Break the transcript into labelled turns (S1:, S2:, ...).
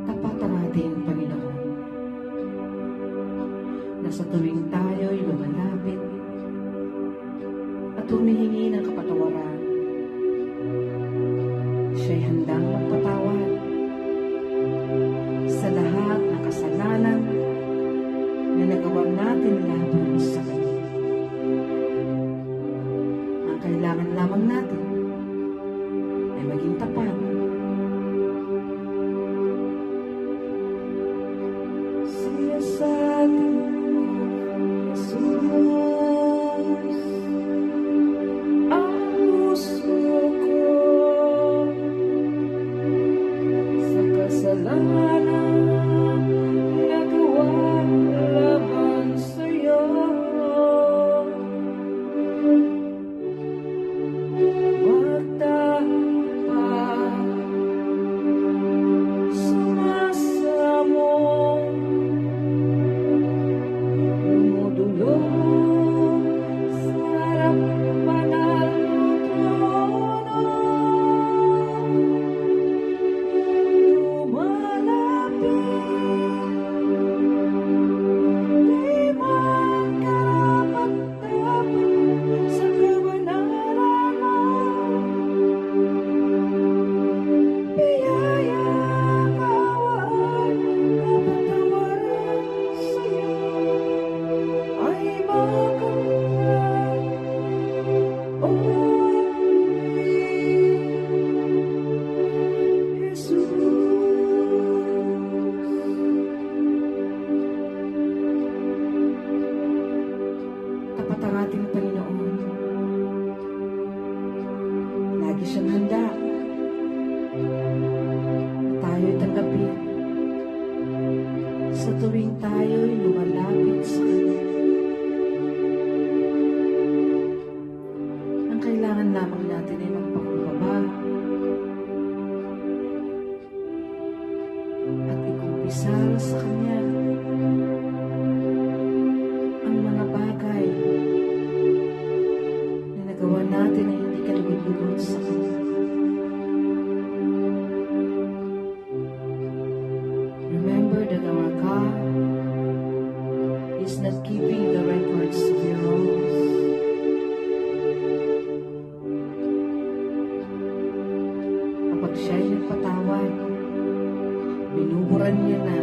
S1: Tapat ang ating Panginoon, na sa tuwing tayo'y lumalapit at humihingi ng kapatawaran, siya'y handang magpatawad sa lahat ng kasalanan na nagawa natin laban sa Kanya. Ang kailangan lamang natin ay maging tapat. Siya sa atin, Jesus, ang puso ko sa kasalanan nagawa laban sa'yo. Magtapat sumasamo, lumudulog sa harap banal ng trono, lumalapit, di man karapat-dapat sa kabanalan mo. Biyaya, kawan, kapatawaran sa'yo ay maganda. Jesus. Tapat ang ating Panginoon. Lagi siyang handa na tayo'y tanggapin sa tuwing tayo'y lumalapit sa Kanya. Ang kailangan lamang natin ay magpakumbaba at ikumpisal sa Kanya ang mga bagay na nagawa natin na hindi kalugod-lugod sa Kanya. Remember that our God is not keeping the records of your wrongs. Kapag siya'y nagpatawad, binuburan niya na